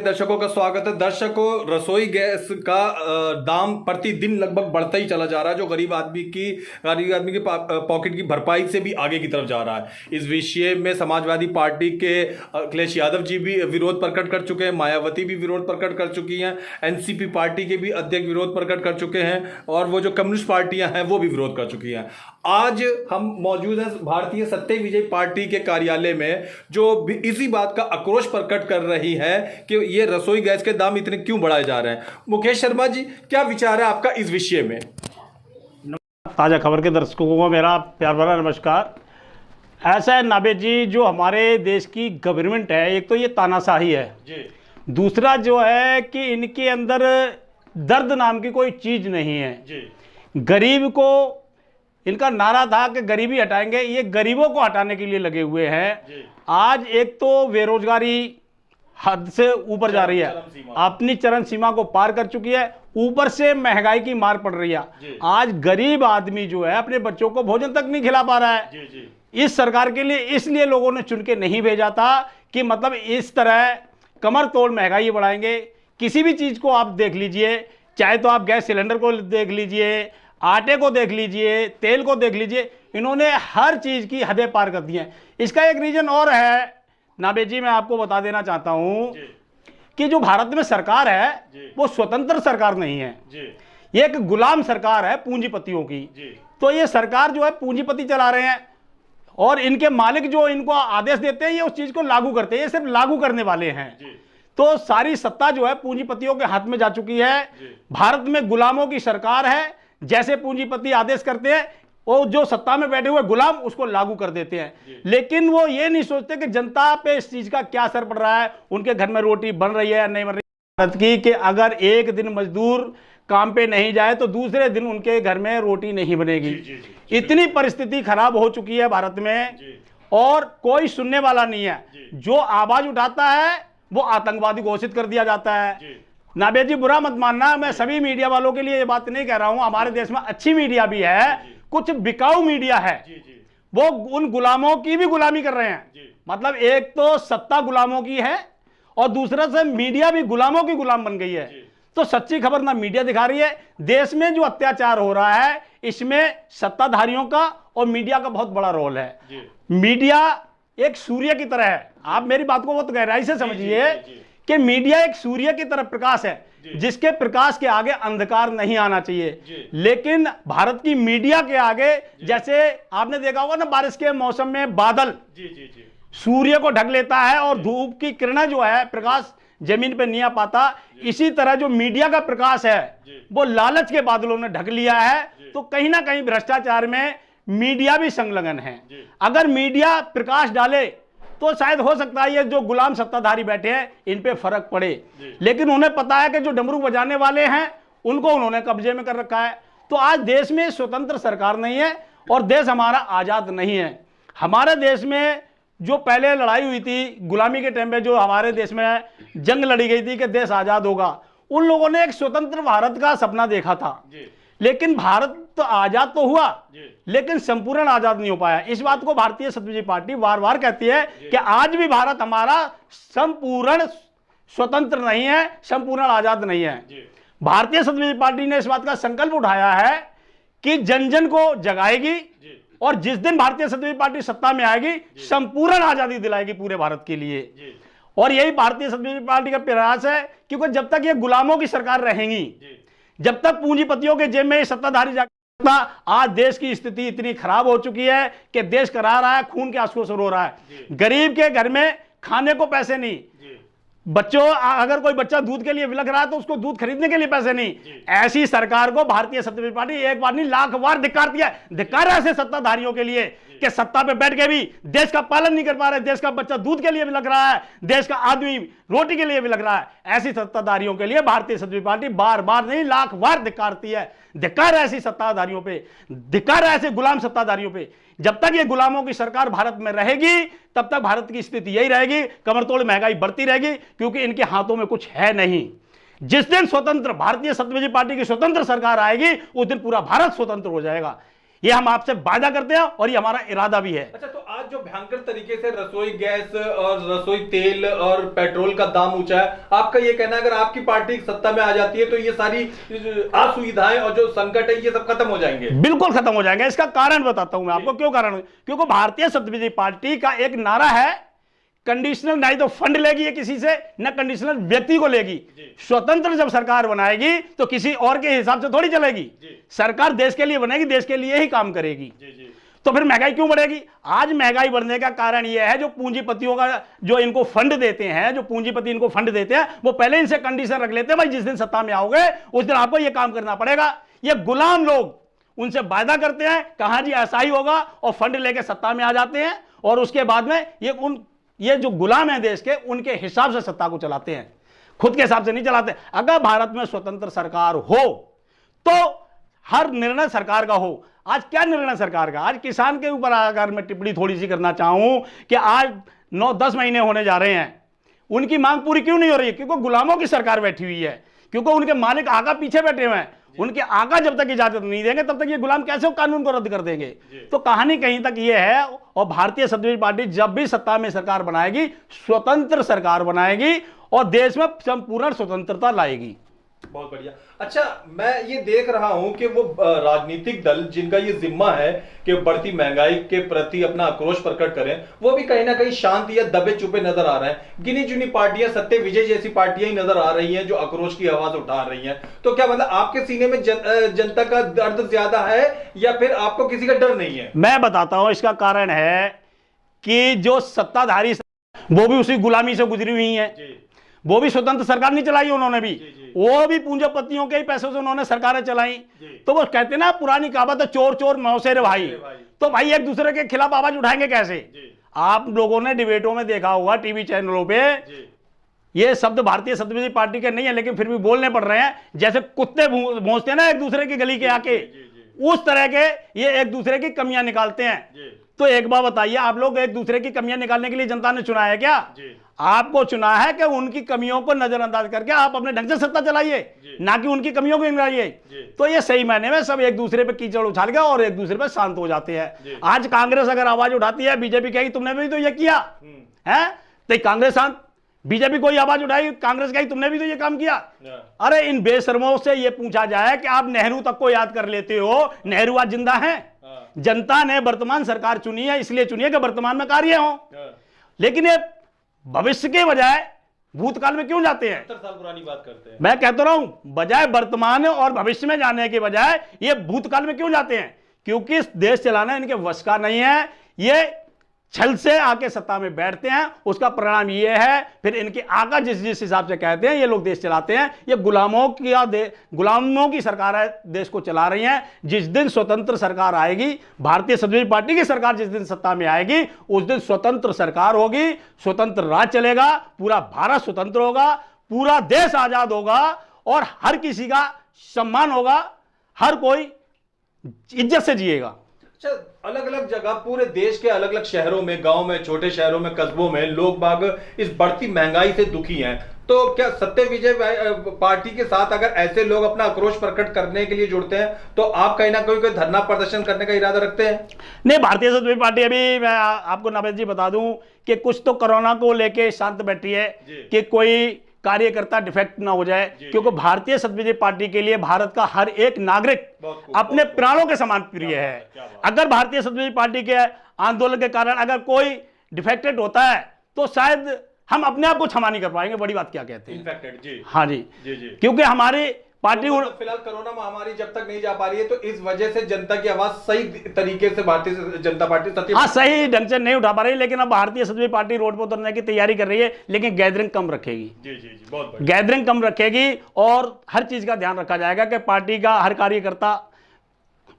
दर्शकों का स्वागत है। दर्शकों, रसोई गैस का दाम प्रतिदिन लगभग बढ़ता ही चला जा रहा है, जो गरीब आदमी की पॉकेट की भरपाई से भी आगे की तरफ जा रहा है। इस विषय में समाजवादी पार्टी के अखिलेश यादव जी भी विरोध प्रकट कर चुके हैं, मायावती भी विरोध प्रकट कर चुकी हैं, एनसीपी पार्टी के भी अध्यक्ष विरोध प्रकट कर चुके हैं और वो जो कम्युनिस्ट पार्टियां हैं वो भी विरोध कर चुकी हैं। आज हम मौजूद हैं भारतीय सत्य विजय पार्टी के कार्यालय में, जो इसी बात का आक्रोश प्रकट कर रही है कि ये रसोई गैस के दाम इतने क्यों बढ़ाए जा रहे हैं। मुकेश शर्मा जी, क्या विचार है आपका इस विषय में? ताज़ा खबर के दर्शकों को मेरा प्यार भरा नमस्कार। ऐसा है नाबे जी, जो हमारे देश की गवर्नमेंट है, एक तो ये तानाशाही है जी। दूसरा जो है कि इनके अंदर दर्द नाम की कोई चीज़ नहीं है जी। गरीब को, इनका नारा था कि गरीबी हटाएंगे, ये गरीबों को हटाने के लिए लगे हुए हैं। आज एक तो बेरोजगारी हद से ऊपर जा रही है, अपनी चरम सीमा को पार कर चुकी है, ऊपर से महंगाई की मार पड़ रही है। आज गरीब आदमी जो है अपने बच्चों को भोजन तक नहीं खिला पा रहा है। इस सरकार के लिए इसलिए लोगों ने चुन के नहीं भेजा था कि मतलब इस तरह कमर तोड़ महंगाई बढ़ाएंगे। किसी भी चीज को आप देख लीजिए, चाहे तो आप गैस सिलेंडर को देख लीजिए, आटे को देख लीजिए, तेल को देख लीजिए, इन्होंने हर चीज की हदें पार कर दी हैं। इसका एक रीजन और है नाबे जी, मैं आपको बता देना चाहता हूं कि जो भारत में सरकार है वो स्वतंत्र सरकार नहीं है, ये एक गुलाम सरकार है पूंजीपतियों की। तो ये सरकार जो है पूंजीपति चला रहे हैं और इनके मालिक जो इनको आदेश देते हैं ये उस चीज को लागू करते हैं, ये सिर्फ लागू करने वाले हैं। तो सारी सत्ता जो है पूंजीपतियों के हाथ में जा चुकी है। भारत में गुलामों की सरकार है, जैसे पूंजीपति आदेश करते हैं वो जो सत्ता में बैठे हुए गुलाम उसको लागू कर देते हैं। लेकिन वो ये नहीं सोचते कि जनता पे इस चीज का क्या असर पड़ रहा है, उनके घर में रोटी बन रही है या नहीं बन रही है। भारत की कि अगर एक दिन मजदूर काम पे नहीं जाए तो दूसरे दिन उनके घर में रोटी नहीं बनेगी। इतनी परिस्थिति खराब हो चुकी है भारत में और कोई सुनने वाला नहीं है। जो आवाज उठाता है वो आतंकवादी घोषित कर दिया जाता है। नाबे जी, बुरा मत मानना, मैं सभी मीडिया वालों के लिए ये बात नहीं कह रहा हूं। हमारे देश में अच्छी मीडिया भी है, कुछ बिकाऊ मीडिया है, वो उन गुलामों की भी गुलामी कर रहे हैं। मतलब एक तो सत्ता गुलामों की है और दूसरा से मीडिया भी गुलामों की गुलाम बन गई है। तो सच्ची खबर ना मीडिया दिखा रही है। देश में जो अत्याचार हो रहा है इसमें सत्ताधारियों का और मीडिया का बहुत बड़ा रोल है। मीडिया एक सूर्य की तरह है, आप मेरी बात को बहुत गहराई से समझिए कि मीडिया एक सूर्य की तरह प्रकाश है, जिसके प्रकाश के आगे अंधकार नहीं आना चाहिए। लेकिन भारत की मीडिया के आगे, जैसे आपने देखा होगा ना बारिश के मौसम में बादल सूर्य को ढक लेता है और धूप की किरणें जो है प्रकाश जमीन पे नहीं आ पाता, इसी तरह जो मीडिया का प्रकाश है वो लालच के बादलों ने ढक लिया है। तो कहीं ना कहीं भ्रष्टाचार में मीडिया भी संलग्न है। अगर मीडिया प्रकाश डाले तो शायद हो सकता है ये जो गुलाम सत्ताधारी बैठे हैं इन पे फर्क पड़े, लेकिन उन्हें पता है कि जो डमरू बजाने वाले हैं उनको उन्होंने कब्जे में कर रखा है। तो आज देश में स्वतंत्र सरकार नहीं है और देश हमारा आजाद नहीं है। हमारे देश में जो पहले लड़ाई हुई थी गुलामी के टाइम पे, जो हमारे देश में जंग लड़ी गई थी कि देश आजाद होगा, उन लोगों ने एक स्वतंत्र भारत का सपना देखा था। लेकिन भारत तो आजाद तो हुआ लेकिन संपूर्ण आजाद नहीं हो पाया। इस बात को भारतीय सत्य पार्टी बार बार कहती है कि आज भी भारत हमारा संपूर्ण स्वतंत्र नहीं है, संपूर्ण आजाद नहीं है। भारतीय सत्य पार्टी ने इस बात का संकल्प उठाया है कि जन जन को जगाएगी और जिस दिन भारतीय सत्य पार्टी सत्ता में आएगी संपूर्ण आजादी दिलाएगी पूरे भारत के लिए। और यही भारतीय सत्य पार्टी का प्रयास है, क्योंकि जब तक ये गुलामों की सरकार रहेंगी, जब तक पूंजीपतियों के जेब में सत्ताधारी जागता, आज देश की स्थिति इतनी खराब हो चुकी है कि देश करा रहा है, खून के आंसुओं से रो रहा है। गरीब के घर में खाने को पैसे नहीं, बच्चों अगर कोई बच्चा दूध के लिए विलख रहा है तो उसको दूध खरीदने के लिए पैसे नहीं। ऐसी सरकार को भारतीय सत्ता पार्टी एक बार नहीं लाख बार धिक्कारती है। धिक्कार ऐसे सत्ताधारियों के लिए कि सत्ता पे बैठ के भी देश का पालन नहीं कर पा रहे, देश का बच्चा दूध के लिए विलख रहा है, देश का आदमी रोटी के लिए भी लग रहा है। ऐसी सत्ताधारियों के लिए भारतीय समाजवादी पार्टी बार बार नहीं लाख बार धिक्कारती है। धिक्कार है ऐसी सत्ताधारियों पे, धिक्कार है ऐसे गुलाम सत्ताधारियों पे। जब तक ये गुलामों की सरकार भारत में रहेगी तब तक भारत की स्थिति यही रहेगी, कमरतोड़ महंगाई बढ़ती रहेगी, क्योंकि इनके हाथों में कुछ है नहीं। जिस दिन स्वतंत्र भारतीय समाजवादी पार्टी की स्वतंत्र सरकार आएगी उस दिन पूरा भारत स्वतंत्र हो जाएगा। ये हम आपसे वादा करते हैं और ये हमारा इरादा भी है। अच्छा, तो आज जो भयंकर तरीके से रसोई गैस और रसोई तेल और पेट्रोल का दाम ऊंचा है, आपका ये कहना है अगर आपकी पार्टी सत्ता में आ जाती है तो ये सारी असुविधाएं और जो संकट है ये सब खत्म हो जाएंगे? बिल्कुल खत्म हो जाएंगे। इसका कारण बताता हूं मैं आपको, क्यों कारण? क्योंकि भारतीय समाजवादी पार्टी का एक नारा है, कंडीशनल नहीं तो फंड लेगी ये किसी से, न कंडीशनल व्यक्ति को लेगी। स्वतंत्र जब सरकार बनाएगी तो किसी और के हिसाब से थोड़ी चलेगी। सरकार देश के लिए बनेगी, देश के लिए ही काम करेगी। तो फिर महंगाई क्यों बढ़ेगी? आज महंगाई बढ़ने का कारण यह है जो पूंजीपतियों का जो इनको फंड देते हैं, जो पूंजीपति इनको फंड देते हैं, वो पहले इनसे कंडीशन रख लेते हैं, भाई जिस दिन सत्ता में आओगे उस दिन आपको यह काम करना पड़ेगा। ये गुलाम लोग उनसे वायदा करते हैं, कहां जी ऐसा ही होगा, और फंड लेके सत्ता में आ जाते हैं, और उसके बाद में ये जो गुलाम है देश के, उनके हिसाब से सत्ता को चलाते हैं, खुद के हिसाब से नहीं चलाते। अगर भारत में स्वतंत्र सरकार हो तो हर निर्णय सरकार का हो। आज क्या निर्णय सरकार का? आज किसान के ऊपर अगर मैं टिप्पणी थोड़ी सी करना चाहूं कि आज 9-10 महीने होने जा रहे हैं, उनकी मांग पूरी क्यों नहीं हो रही है? क्योंकि गुलामों की सरकार बैठी हुई है, क्योंकि उनके मालिक आका पीछे बैठे हुए हैं। उनके आका जब तक इजाजत नहीं देंगे तब तक ये गुलाम कैसे कानून को रद्द कर देंगे? तो कहानी कहीं तक ये है। और भारतीय समाजवादी पार्टी जब भी सत्ता में सरकार बनाएगी, स्वतंत्र सरकार बनाएगी और देश में संपूर्ण स्वतंत्रता लाएगी। बहुत बढ़िया। अच्छा, मैं ये देख रहा हूं कि वो राजनीतिक दल जिनका ये जिम्मा है कि बढ़ती महंगाई के प्रति अपना आक्रोश प्रकट करें, वो भी कहीं ना कहीं शांत या दबे चुपे नजर आ रहे हैं। गिनी चुनी पार्टियां, सत्य विजय जैसी पार्टियां ही नजर आ रही हैं जो आक्रोश की आवाज उठा रही हैं। तो क्या मतलब आपके सीने में जनता का दर्द ज्यादा है या फिर आपको किसी का डर नहीं है? मैं बताता हूं, इसका कारण है कि जो सत्ताधारी वो भी उसी गुलामी से गुजरी हुई है। वो भी स्वतंत्र सरकार नहीं चलाई उन्होंने भी, वो भी पूंजीपतियों के ही पैसों से उन्होंने सरकारें चलाई। तो वो कहते ना पुरानी कहावत है, चोर चोर मौसेरे भाई। तो भाई एक दूसरे के खिलाफ आवाज उठाएंगे कैसे? आप लोगों ने डिबेटों में देखा होगा, टीवी चैनलों पे ये शब्द भारतीय समाजवादी पार्टी के नहीं है, लेकिन फिर भी बोलने पड़ रहे हैं। जैसे कुत्ते भौंकते हैं ना एक दूसरे की गली के आके, उस तरह के ये एक दूसरे की कमियां निकालते हैं। तो एक बात बताइए, आप लोग एक दूसरे की कमियां निकालने के लिए जनता ने चुना है क्या? आपको चुना है कि उनकी कमियों को नजरअंदाज करके आप अपने ढंग से सत्ता चलाइए, ना कि उनकी कमियों को निकालिए। तो ये सही मायने में सब एक दूसरे पे कीचड़ उछाल के और एक दूसरे पे शांत हो जाते हैं। आज कांग्रेस अगर आवाज उठाती है, बीजेपी कहेगी तुमने भी तो ये किया है, तो कांग्रेस शांत। बीजेपी कोई आवाज उठाई, कांग्रेस कहेगी तुमने भी तो ये काम किया। अरे इन बेशर्मों से ये पूछा जाए कि आप नेहरू तक को याद कर लेते हो, नेहरू आज जिंदा है। जनता ने वर्तमान सरकार चुनी है, इसलिए चुनी है कि वर्तमान में कार्य हो, लेकिन ये भविष्य के बजाय भूतकाल में क्यों जाते हैं? 70 साल पुरानी बात करते हैं। मैं कहता रहा हूं, बजाय वर्तमान और भविष्य में जाने के बजाय ये भूतकाल में क्यों जाते हैं? क्योंकि देश चलाना इनके वश का नहीं है। ये छल से आके सत्ता में बैठते हैं, उसका परिणाम ये है फिर इनके आका जिस हिसाब से कहते हैं ये लोग देश चलाते हैं। ये गुलामों की सरकार है, देश को चला रही हैं। जिस दिन स्वतंत्र सरकार आएगी, भारतीय समाजवादी पार्टी की सरकार जिस दिन सत्ता में आएगी, उस दिन स्वतंत्र सरकार होगी, स्वतंत्र राज चलेगा, पूरा भारत स्वतंत्र होगा, पूरा देश आजाद होगा और हर किसी का सम्मान होगा, हर कोई इज्जत से जिएगा। अच्छा, अलग अलग जगह पूरे देश के अलग अलग शहरों में, गांव में, छोटे शहरों में, कस्बों में लोग बाग इस बढ़ती महंगाई से दुखी हैं। तो क्या सत्य विजय पार्टी के साथ अगर ऐसे लोग अपना आक्रोश प्रकट करने के लिए जुड़ते हैं तो आप कहीं ना कहीं कोई धरना प्रदर्शन करने का इरादा रखते हैं? नहीं, भारतीय समाजवादी पार्टी अभी मैं आपको नवेद जी बता दूं कि कुछ तो कोरोना को लेके शांत बैठी है कि कोई कार्यकर्ता डिफेक्ट ना हो जाए, क्योंकि भारतीय समाजवादी पार्टी के लिए भारत का हर एक नागरिक अपने प्राणों के समान प्रिय है। अगर भारतीय समाजवादी पार्टी के आंदोलन के कारण अगर कोई डिफेक्टेड होता है तो शायद हम अपने आप को क्षमा नहीं कर पाएंगे। बड़ी बात क्या कहते हैं? इन्फेक्टेड, जी हाँ जी, क्योंकि हमारी पार्टी तो फिलहाल कोरोना महामारी जब तक नहीं जा पा रही है तो इस वजह से जनता की आवाज सही तरीके से भारतीय जनता पार्टी सही ढंग से नहीं उठा पा रही। लेकिन अब भारतीय समाजवादी पार्टी रोड पर उतरने की तैयारी कर रही है, लेकिन गैदरिंग कम रखेगी। जी, बहुत गैदरिंग कम रखेगी और हर चीज का ध्यान रखा जाएगा कि पार्टी का हर कार्यकर्ता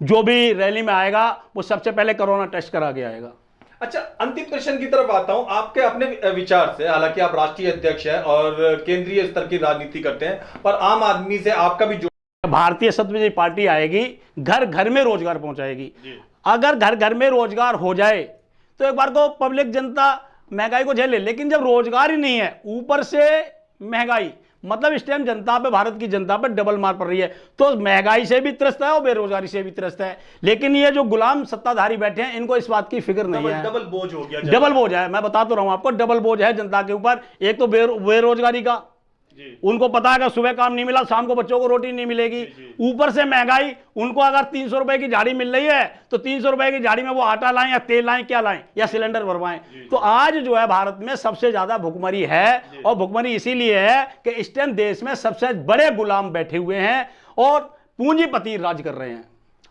जो भी रैली में आएगा वो सबसे पहले कोरोना टेस्ट करा के आएगा। अच्छा, अंतिम प्रश्न की तरफ आता हूं, आपके अपने विचार से, हालांकि आप राष्ट्रीय अध्यक्ष हैं और केंद्रीय स्तर की राजनीति करते हैं, पर आम आदमी से आपका भी जो भारतीय समाजवादी पार्टी आएगी, घर घर में रोजगार पहुंचाएगी। अगर घर घर में रोजगार हो जाए तो एक बार को पब्लिक जनता महंगाई को झेले, लेकिन जब रोजगार ही नहीं है, ऊपर से महंगाई, मतलब इस टाइम जनता पे, भारत की जनता पे डबल मार पड़ रही है। तो महंगाई से भी त्रस्त है और बेरोजगारी से भी त्रस्त है। लेकिन ये जो गुलाम सत्ताधारी बैठे हैं, इनको इस बात की फिक्र नहीं है। डबल बोझ हो गया, डबल बोझ है, मैं बता तो रहा हूं आपको, डबल बोझ है जनता के ऊपर। एक तो बेरोजगारी का, उनको पता है कि सुबह काम नहीं मिला, शाम को बच्चों को रोटी नहीं मिलेगी। ऊपर से महंगाई, उनको अगर 300 रुपए की झाड़ी मिल रही है तो 300 रुपए की झाड़ी में वो आटा लाएं या तेल लाएं, क्या लाएं, या सिलेंडर भरवाएं। तो आज जो है भारत में सबसे ज्यादा भुखमरी है, और भुखमरी इसीलिए है कि इस टाइम देश में सबसे बड़े गुलाम बैठे हुए हैं और पूंजीपति राज कर रहे हैं,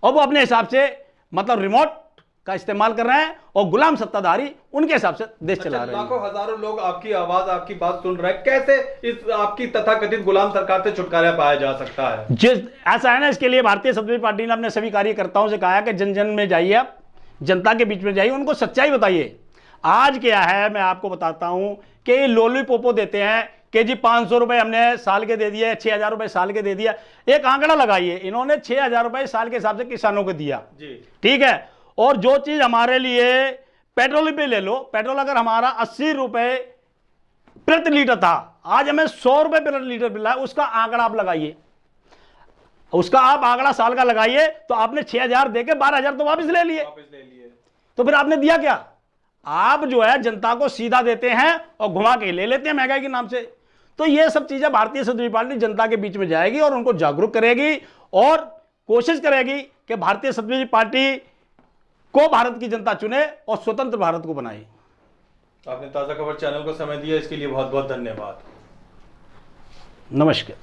और वो अपने हिसाब से, मतलब रिमोट का इस्तेमाल कर रहे हैं, और गुलाम सत्ताधारी उनके हिसाब से देश चला रहे हैं। लाखों हजारों लोग आपकी आवाज, आपकी बात सुन रहे हैं, कैसे इस आपकी तथाकथित गुलाम सरकार से छुटकारा पाया जा सकता है? जिस ऐसा है ना, इसके लिए भारतीय समाजवादी पार्टी ने अपने सभी कार्यकर्ताओं से कहा है कि जन जन में जाइए, आप जनता के बीच में जाइए, उनको सच्चाई बताइए। आज क्या है, मैं आपको बताता हूं कि लॉलीपॉपो देते हैं कि जी 500 रुपए हमने साल के दे दिए, 6,000 रुपए साल के दे दिया। एक आंकड़ा लगाइए, इन्होंने 6,000 रुपए साल के हिसाब से किसानों को दिया, ठीक है। और जो चीज हमारे लिए, पेट्रोल पे ले लो, पेट्रोल अगर हमारा 80 रुपए प्रति लीटर था, आज हमें 100 रुपए प्रति लीटर मिला है। उसका आंकड़ा आप लगाइए, उसका आप आंकड़ा साल का लगाइए, तो आपने 6,000 देके 12,000 तो वापस ले लिए। तो फिर आपने दिया क्या? आप जो है जनता को सीधा देते हैं और घुमा के ले लेते हैं महंगाई के नाम से। तो ये सब चीजें भारतीय समाजवादी पार्टी जनता के बीच में जाएगी और उनको जागरूक करेगी, और कोशिश करेगी कि भारतीय समाजवादी पार्टी को भारत की जनता चुने और स्वतंत्र भारत को बनाए। आपने ताजा खबर चैनल को समय दिया, इसके लिए बहुत बहुत धन्यवाद। नमस्कार।